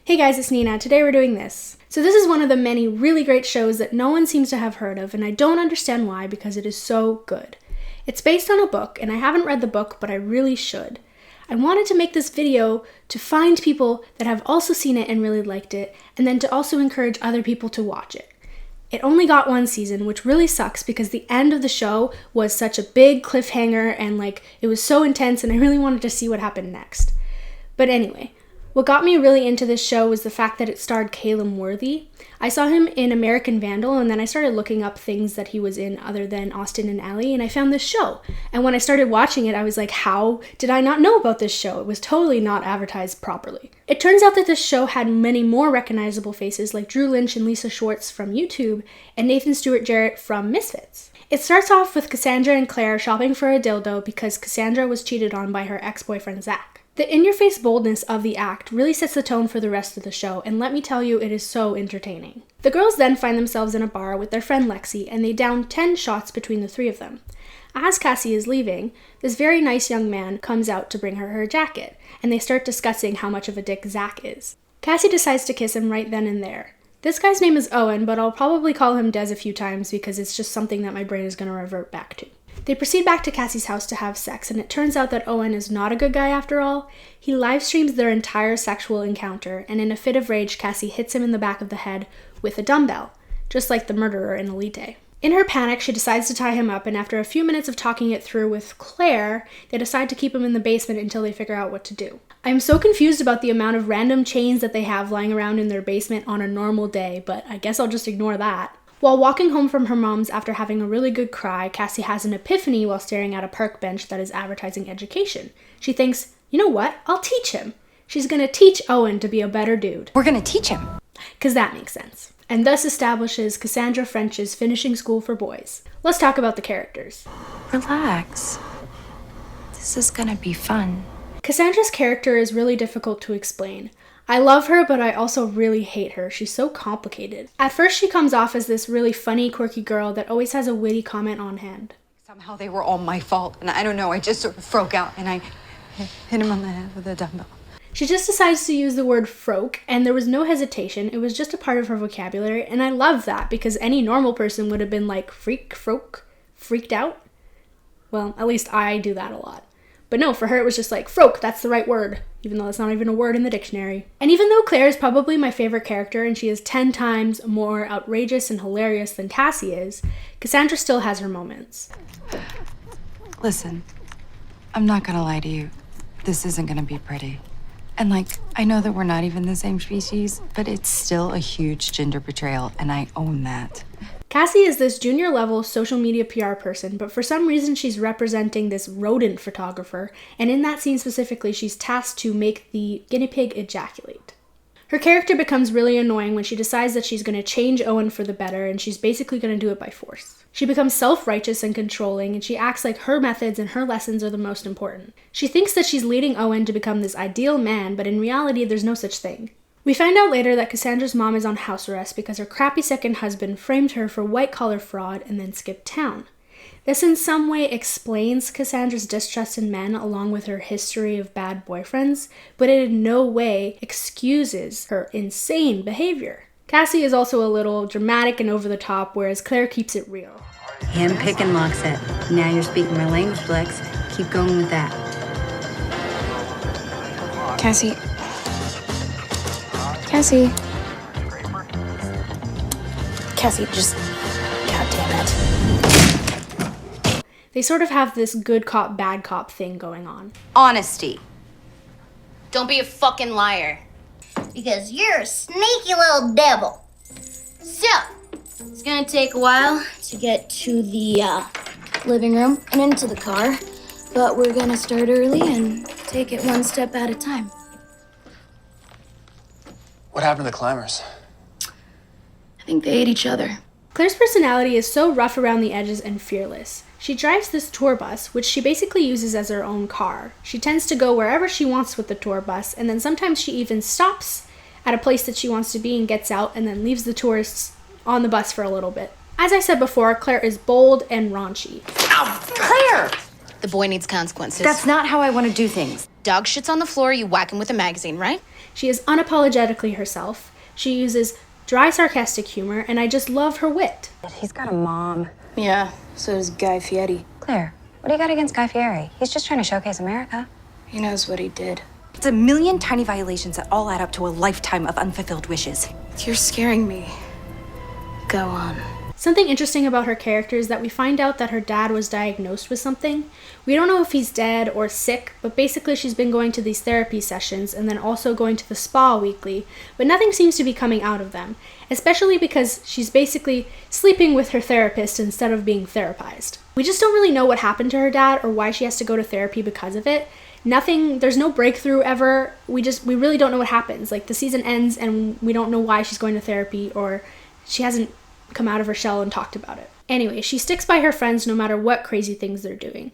Hey guys, it's Nina. Today we're doing this. So this is one of the many really great shows that no one seems to have heard of, and I don't understand why because it is so good. It's based on a book, and I haven't read the book, but I really should. I wanted to make this video to find people that have also seen it and really liked it, and then to also encourage other people to watch it. It only got one season, which really sucks because the end of the show was such a big cliffhanger and it was so intense and I really wanted to see what happened next. But anyway, what got me really into this show was the fact that it starred Caleb Worthy. I saw him in American Vandal, and then I started looking up things that he was in other than Austin and Ally, and I found this show. And when I started watching it, I was like, how did I not know about this show? It was totally not advertised properly. It turns out that this show had many more recognizable faces like Drew Lynch and Lisa Schwartz from YouTube, and Nathan Stewart Jarrett from Misfits. It starts off with Cassandra and Claire shopping for a dildo because Cassandra was cheated on by her ex-boyfriend Zach. The in-your-face boldness of the act really sets the tone for the rest of the show, and let me tell you, it is so entertaining. The girls then find themselves in a bar with their friend Lexi, and they down 10 shots between the three of them. As Cassie is leaving, this very nice young man comes out to bring her her jacket, and they start discussing how much of a dick Zach is. Cassie decides to kiss him right then and there. This guy's name is Owen, but I'll probably call him Des a few times because it's just something that my brain is going to revert back to. They proceed back to Cassie's house to have sex, and it turns out that Owen is not a good guy after all. He live streams their entire sexual encounter, and in a fit of rage, Cassie hits him in the back of the head with a dumbbell, just like the murderer in Elite. In her panic, she decides to tie him up, and after a few minutes of talking it through with Claire, they decide to keep him in the basement until they figure out what to do. I am so confused about the amount of random chains that they have lying around in their basement on a normal day, but I guess I'll just ignore that. While walking home from her mom's after having a really good cry, Cassie has an epiphany while staring at a park bench that is advertising education. She thinks, you know what? I'll teach him. She's gonna teach Owen to be a better dude. We're gonna teach him. 'Cause that makes sense. And thus establishes Cassandra French's finishing school for boys. Let's talk about the characters. Relax. This is gonna be fun. Cassandra's character is really difficult to explain. I love her, but I also really hate her. She's so complicated. At first, she comes off as this really funny, quirky girl that always has a witty comment on hand. Somehow they were all my fault, and I don't know, I just sort of broke out, and I hit him on the head with a dumbbell. She just decides to use the word froke, and there was no hesitation. It was just a part of her vocabulary, and I love that because any normal person would have been like, freak, froke, freaked out. Well, at least I do that a lot. But no, for her it was just like, froke, that's the right word, even though it's not even a word in the dictionary. And even though Claire is probably my favorite character and she is 10 times more outrageous and hilarious than Cassie is, Cassandra still has her moments. Listen, I'm not gonna lie to you. This isn't gonna be pretty. And I know that we're not even the same species, but it's still a huge gender betrayal, and I own that. Cassie is this junior level social media PR person, but for some reason she's representing this rodent photographer, and in that scene specifically, she's tasked to make the guinea pig ejaculate. Her character becomes really annoying when she decides that she's going to change Owen for the better, and she's basically going to do it by force. She becomes self-righteous and controlling, and she acts like her methods and her lessons are the most important. She thinks that she's leading Owen to become this ideal man, but in reality, there's no such thing. We find out later that Cassandra's mom is on house arrest because her crappy second husband framed her for white-collar fraud and then skipped town. This in some way explains Cassandra's distrust in men along with her history of bad boyfriends, but it in no way excuses her insane behavior. Cassie is also a little dramatic and over the top, whereas Claire keeps it real. Hand pick and lock set. Now you're speaking my language, Lex. Keep going with that. Cassie, just... God damn it. They sort of have this good cop, bad cop thing going on. Honesty. Don't be a fucking liar. Because you're a sneaky little devil. So, it's gonna take a while to get to the living room and into the car, but we're gonna start early and take it one step at a time. What happened to the climbers? I think they ate each other. Claire's personality is so rough around the edges and fearless. She drives this tour bus, which she basically uses as her own car. She tends to go wherever she wants with the tour bus, and then sometimes she even stops at a place that she wants to be and gets out and then leaves the tourists on the bus for a little bit. As I said before, Claire is bold and raunchy. Ow, Claire! The boy needs consequences. That's not how I want to do things. Dog shits on the floor, you whack him with a magazine, right? She is unapologetically herself. She uses dry, sarcastic humor, and I just love her wit. He's got a mom. Yeah, so does Guy Fieri. Claire, what do you got against Guy Fieri? He's just trying to showcase America. He knows what he did. It's a million tiny violations that all add up to a lifetime of unfulfilled wishes. You're scaring me. Go on. Something interesting about her character is that we find out that her dad was diagnosed with something. We don't know if he's dead or sick, but basically she's been going to these therapy sessions and then also going to the spa weekly, but nothing seems to be coming out of them, especially because she's basically sleeping with her therapist instead of being therapized. We just don't really know what happened to her dad or why she has to go to therapy because of it. There's no breakthrough ever. We really don't know what happens. Like, the season ends and we don't know why she's going to therapy, or she hasn't come out of her shell and talked about it. Anyway, she sticks by her friends no matter what crazy things they're doing,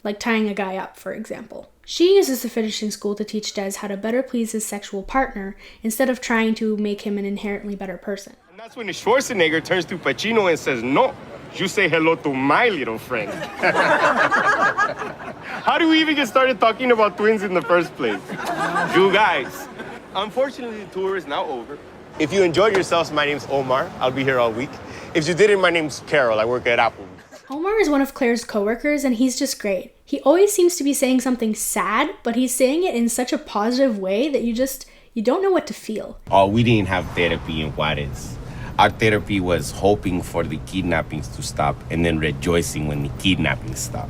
like tying a guy up, for example. She uses the finishing school to teach Des how to better please his sexual partner instead of trying to make him an inherently better person. And that's when the Schwarzenegger turns to Pacino and says, "No, you say hello to my little friend." How do we even get started talking about twins in the first place? You guys. Unfortunately, the tour is now over. If you enjoyed yourselves, my name's Omar. I'll be here all week. If you didn't, my name's Carol. I work at Apple. Omar is one of Claire's coworkers, and he's just great. He always seems to be saying something sad, but he's saying it in such a positive way that you don't know what to feel. Oh, we didn't have therapy in Juarez. Our therapy was hoping for the kidnappings to stop and then rejoicing when the kidnappings stop.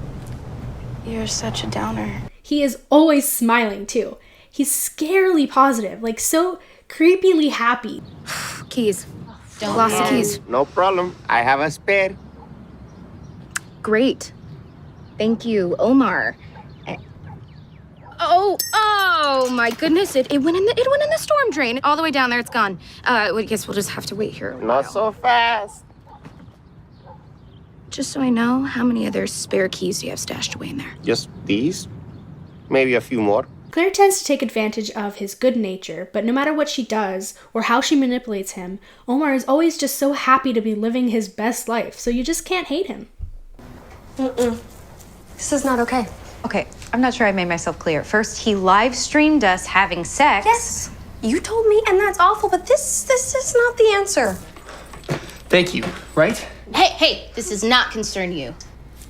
You're such a downer. He is always smiling, too. He's scarily positive, like so creepily happy. Keys. Don't Lost the keys. No problem. I have a spare. Great. Thank you, Omar. Oh my goodness, it went in the storm drain. All the way down there, it's gone. I guess we'll just have to wait here a while. Not so fast. Just so I know, how many other spare keys do you have stashed away in there? Just these? Maybe a few more. Claire tends to take advantage of his good nature, but no matter what she does or how she manipulates him, Omar is always just so happy to be living his best life, so you just can't hate him. This is not okay. Okay, I'm not sure I made myself clear. First, he live streamed us having sex. Yes, you told me, and that's awful, but this is not the answer. Thank you, right? Hey, this does not concern you.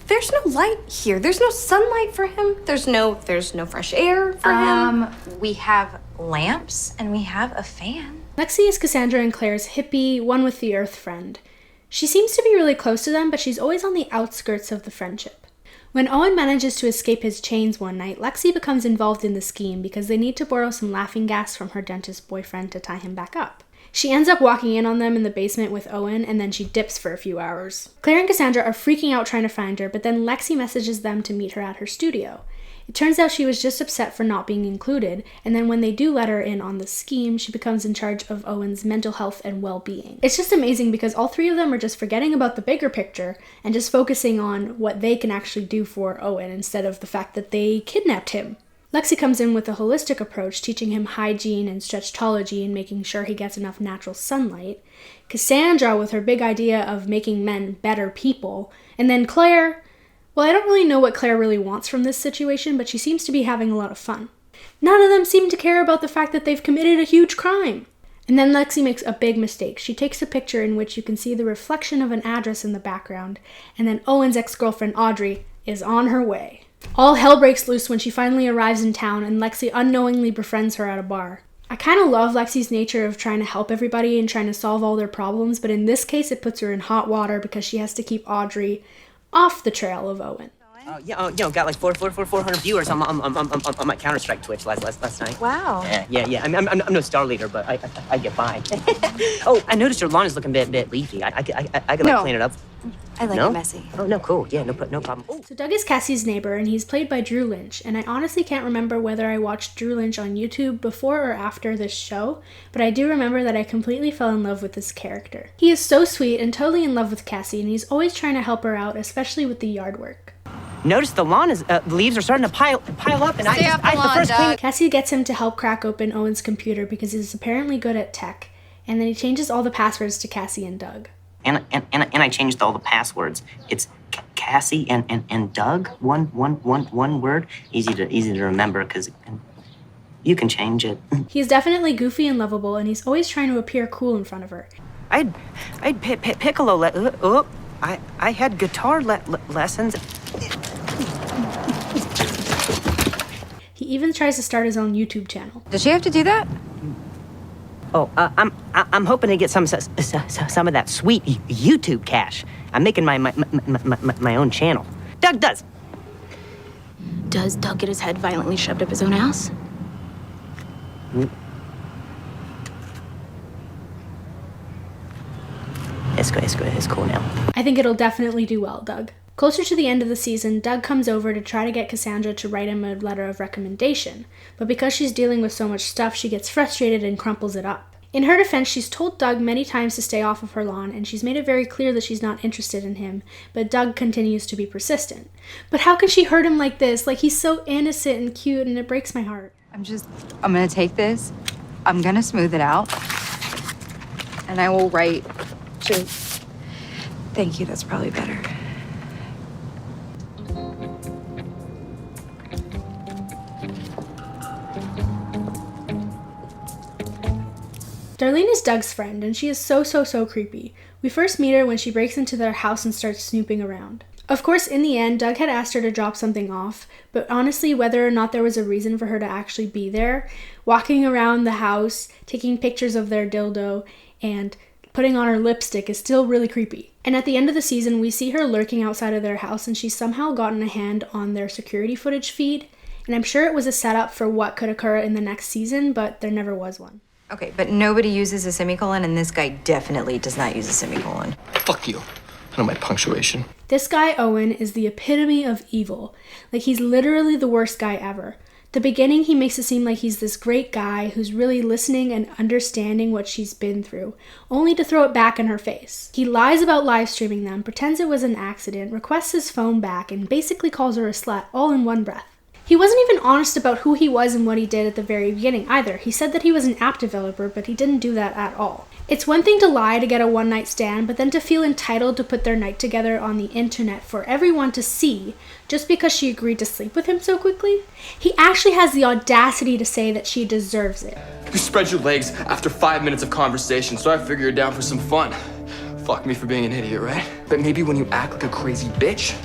There's no light here. There's no sunlight for him. There's no fresh air for him. We have lamps and we have a fan. Lexi is Cassandra and Claire's hippie, one with the earth friend. She seems to be really close to them, but she's always on the outskirts of the friendship. When Owen manages to escape his chains one night, Lexi becomes involved in the scheme because they need to borrow some laughing gas from her dentist boyfriend to tie him back up. She ends up walking in on them in the basement with Owen, and then she dips for a few hours. Claire and Cassandra are freaking out trying to find her, but then Lexi messages them to meet her at her studio. It turns out she was just upset for not being included, and then when they do let her in on the scheme, she becomes in charge of Owen's mental health and well-being. It's just amazing because all three of them are just forgetting about the bigger picture and just focusing on what they can actually do for Owen instead of the fact that they kidnapped him. Lexi comes in with a holistic approach, teaching him hygiene and stretchology and making sure he gets enough natural sunlight. Cassandra with her big idea of making men better people. And then Claire, well, I don't really know what Claire really wants from this situation, but she seems to be having a lot of fun. None of them seem to care about the fact that they've committed a huge crime. And then Lexi makes a big mistake. She takes a picture in which you can see the reflection of an address in the background, and then Owen's ex-girlfriend Audrey is on her way. All hell breaks loose when she finally arrives in town and Lexi unknowingly befriends her at a bar. I kind of love Lexi's nature of trying to help everybody and trying to solve all their problems, but in this case it puts her in hot water because she has to keep Audrey off the trail of Owen. Got like 400 viewers on my Counter-Strike Twitch last night. Wow. Yeah. I'm no star leader, but I get by. Oh, I noticed your lawn is looking a bit leafy. I could clean it up. I like it messy. Oh, no, cool. Yeah, no problem. Ooh. So Doug is Cassie's neighbor, and he's played by Drew Lynch, and I honestly can't remember whether I watched Drew Lynch on YouTube before or after this show, but I do remember that I completely fell in love with this character. He is so sweet and totally in love with Cassie, and he's always trying to help her out, especially with the yard work. Notice the lawn is the leaves are starting to pile up, and the first clean. Cassie gets him to help crack open Owen's computer because he's apparently good at tech, and then he changes all the passwords to Cassie and Doug. And I changed all the passwords. It's Cassie and Doug. One word. Easy to remember because you can change it. He's definitely goofy and lovable, and he's always trying to appear cool in front of her. I'd piccolo. I had guitar lessons. He even tries to start his own YouTube channel. Does she have to do that? Oh, I'm hoping to get some of that sweet YouTube cash. I'm making my own channel. Doug does. Does Doug get his head violently shoved up his own ass? It's cool now. I think it'll definitely do well, Doug. Closer to the end of the season, Doug comes over to try to get Cassandra to write him a letter of recommendation, but because she's dealing with so much stuff, she gets frustrated and crumples it up. In her defense, she's told Doug many times to stay off of her lawn, and she's made it very clear that she's not interested in him, but Doug continues to be persistent. But how can she hurt him like this? Like, he's so innocent and cute, and it breaks my heart. I'm gonna take this, I'm gonna smooth it out, and I will write just, thank you, that's probably better. Darlene is Doug's friend, and she is so creepy. We first meet her when she breaks into their house and starts snooping around. Of course, in the end, Doug had asked her to drop something off, but honestly, whether or not there was a reason for her to actually be there, walking around the house, taking pictures of their dildo, and putting on her lipstick is still really creepy. And at the end of the season, we see her lurking outside of their house, and she's somehow gotten a hand on their security footage feed, and I'm sure it was a setup for what could occur in the next season, but there never was one. Okay, but nobody uses a semicolon, and this guy definitely does not use a semicolon. Fuck you. I know my punctuation. This guy, Owen, is the epitome of evil. Like, he's literally the worst guy ever. The beginning, he makes it seem like he's this great guy who's really listening and understanding what she's been through, only to throw it back in her face. He lies about live streaming them, pretends it was an accident, requests his phone back, and basically calls her a slut all in one breath. He wasn't even honest about who he was and what he did at the very beginning either. He said that he was an app developer, but he didn't do that at all. It's one thing to lie to get a one-night stand, but then to feel entitled to put their night together on the internet for everyone to see just because she agreed to sleep with him so quickly? He actually has the audacity to say that she deserves it. You spread your legs after 5 minutes of conversation, so I figure you're down for some fun. Fuck me for being an idiot, right? But maybe when you act like a crazy bitch,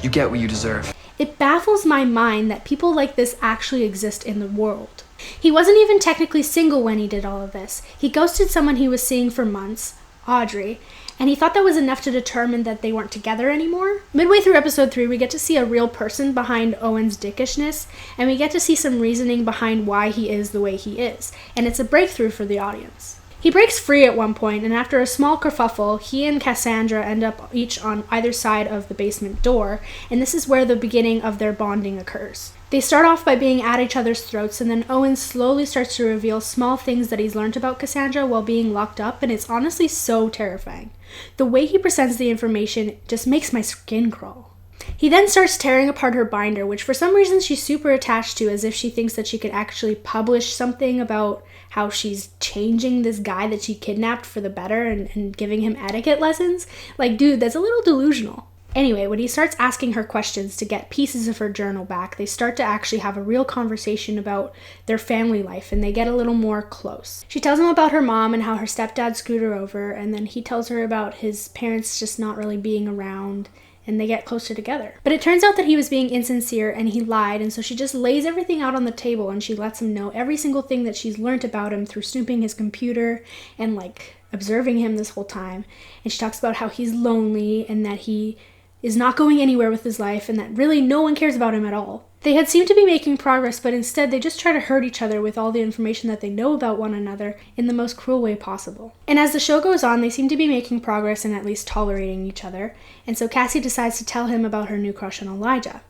you get what you deserve. It baffles my mind that people like this actually exist in the world. He wasn't even technically single when he did all of this. He ghosted someone he was seeing for months, Audrey, and he thought that was enough to determine that they weren't together anymore. Midway through episode 3, we get to see a real person behind Owen's dickishness, and we get to see some reasoning behind why he is the way he is, and it's a breakthrough for the audience. He breaks free at one point, and after a small kerfuffle, he and Cassandra end up each on either side of the basement door, and this is where the beginning of their bonding occurs. They start off by being at each other's throats, and then Owen slowly starts to reveal small things that he's learned about Cassandra while being locked up, and it's honestly so terrifying. The way he presents the information just makes my skin crawl. He then starts tearing apart her binder, which for some reason she's super attached to, as if she thinks that she could actually publish something about how she's changing this guy that she kidnapped for the better and giving him etiquette lessons. Like, dude, that's a little delusional. Anyway, when he starts asking her questions to get pieces of her journal back, they start to actually have a real conversation about their family life, and they get a little more close. She tells him about her mom and how her stepdad screwed her over, and then he tells her about his parents just not really being around, and they get closer together. But it turns out that he was being insincere and he lied, and so she just lays everything out on the table and she lets him know every single thing that she's learned about him through snooping his computer and like observing him this whole time. And she talks about how he's lonely and that he is not going anywhere with his life and that really no one cares about him at all. They had seemed to be making progress, but instead they just try to hurt each other with all the information that they know about one another in the most cruel way possible. And as the show goes on, they seem to be making progress and at least tolerating each other, and so Cassie decides to tell him about her new crush on Elijah.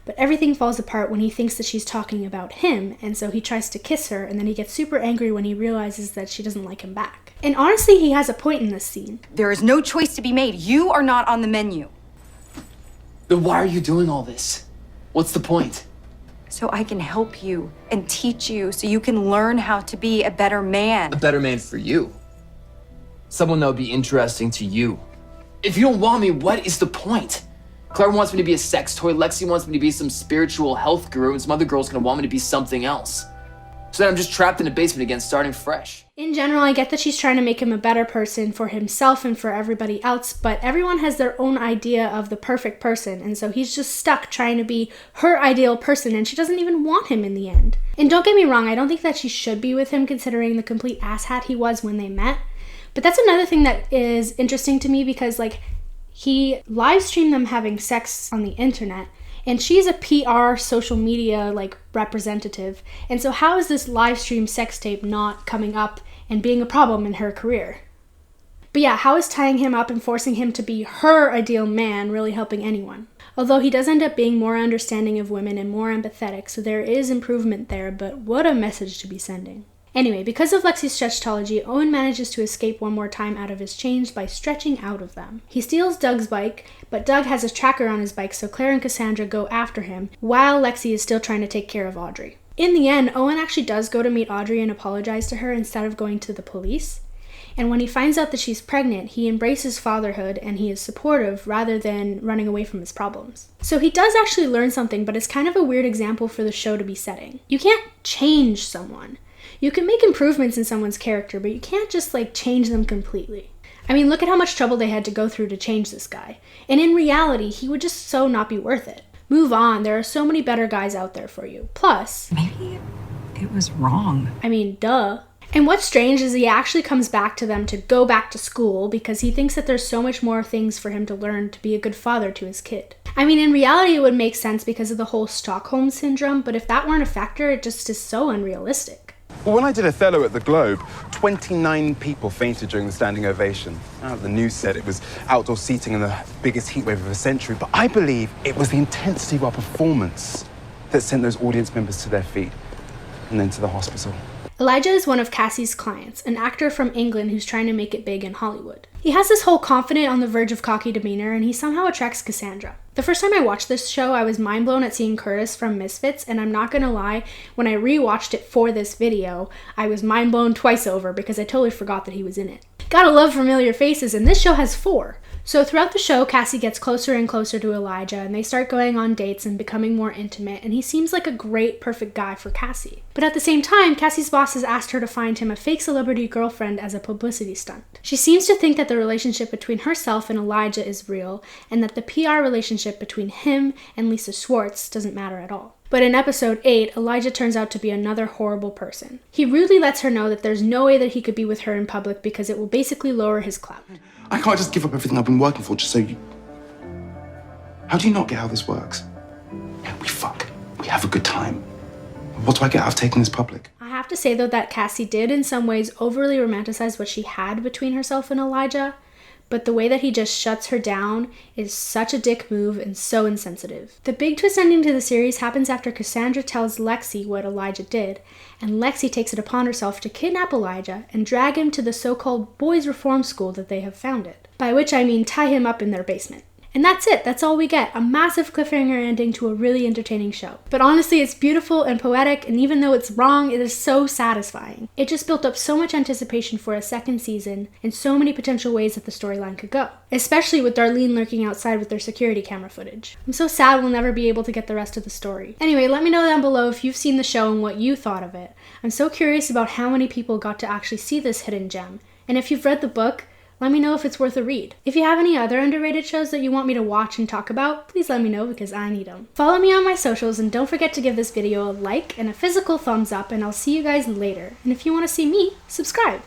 But everything falls apart when he thinks that she's talking about him, and so he tries to kiss her, and then he gets super angry when he realizes that she doesn't like him back. And honestly, he has a point in this scene. There is no choice to be made. You are not on the menu. Then why are you doing all this? What's the point? So I can help you and teach you so you can learn how to be a better man. A better man for you. Someone that would be interesting to you. If you don't want me, what is the point? Claire wants me to be a sex toy, Lexi wants me to be some spiritual health guru, and some other girl's gonna want me to be something else. So then I'm just trapped in a basement again, starting fresh. In general, I get that she's trying to make him a better person for himself and for everybody else, but everyone has their own idea of the perfect person, and so he's just stuck trying to be her ideal person, and she doesn't even want him in the end. And don't get me wrong, I don't think that she should be with him considering the complete asshat he was when they met, but that's another thing that is interesting to me because, like, he live streamed them having sex on the internet, and she's a PR social media representative. And so how is this live stream sex tape not coming up and being a problem in her career? But yeah, how is tying him up and forcing him to be her ideal man really helping anyone? Although he does end up being more understanding of women and more empathetic, so there is improvement there, but what a message to be sending. Anyway, because of Lexi's stretchology, Owen manages to escape one more time out of his chains by stretching out of them. He steals Doug's bike, but Doug has a tracker on his bike, so Claire and Cassandra go after him, while Lexi is still trying to take care of Audrey. In the end, Owen actually does go to meet Audrey and apologize to her instead of going to the police. And when he finds out that she's pregnant, he embraces fatherhood and he is supportive rather than running away from his problems. So he does actually learn something, but it's kind of a weird example for the show to be setting. You can't change someone. You can make improvements in someone's character, but you can't just change them completely. I mean, look at how much trouble they had to go through to change this guy. And in reality, he would just so not be worth it. Move on, there are so many better guys out there for you. Plus, maybe it was wrong. I mean, duh. And what's strange is he actually comes back to them to go back to school because he thinks that there's so much more things for him to learn to be a good father to his kid. I mean, in reality, it would make sense because of the whole Stockholm syndrome, but if that weren't a factor, it just is so unrealistic. Well, when I did Othello at the Globe, 29 people fainted during the standing ovation. The news said it was outdoor seating in the biggest heatwave of a century, but I believe it was the intensity of our performance that sent those audience members to their feet and then to the hospital. Elijah is one of Cassie's clients, an actor from England who's trying to make it big in Hollywood. He has this whole confident, on the verge of cocky demeanor, and he somehow attracts Cassandra. The first time I watched this show, I was mind blown at seeing Curtis from Misfits, and I'm not gonna lie, when I rewatched it for this video, I was mind blown twice over because I totally forgot that he was in it. Gotta love familiar faces, and this show has 4. So throughout the show, Cassie gets closer and closer to Elijah, and they start going on dates and becoming more intimate, and he seems like a great, perfect guy for Cassie. But at the same time, Cassie's boss has asked her to find him a fake celebrity girlfriend as a publicity stunt. She seems to think that the relationship between herself and Elijah is real, and that the PR relationship between him and Lisa Schwartz doesn't matter at all. But in episode 8, Elijah turns out to be another horrible person. He rudely lets her know that there's no way that he could be with her in public because it will basically lower his clout. I can't just give up everything I've been working for just so you... How do you not get how this works? Yeah, we fuck. We have a good time. What do I get out of taking this public? I have to say, though, that Cassie did in some ways overly romanticize what she had between herself and Elijah, but the way that he just shuts her down is such a dick move and so insensitive. The big twist ending to the series happens after Cassandra tells Lexi what Elijah did, and Lexi takes it upon herself to kidnap Elijah and drag him to the so-called boys' reform school that they have founded. By which I mean tie him up in their basement. And that's it, that's all we get, a massive cliffhanger ending to a really entertaining show. But honestly, it's beautiful and poetic, and even though it's wrong, it is so satisfying. It just built up so much anticipation for a second season, and so many potential ways that the storyline could go. Especially with Darlene lurking outside with their security camera footage. I'm so sad we'll never be able to get the rest of the story. Anyway, let me know down below if you've seen the show and what you thought of it. I'm so curious about how many people got to actually see this hidden gem. And if you've read the book, let me know if it's worth a read. If you have any other underrated shows that you want me to watch and talk about, please let me know because I need them. Follow me on my socials and don't forget to give this video a like and a physical thumbs up, and I'll see you guys later. And if you want to see me, subscribe.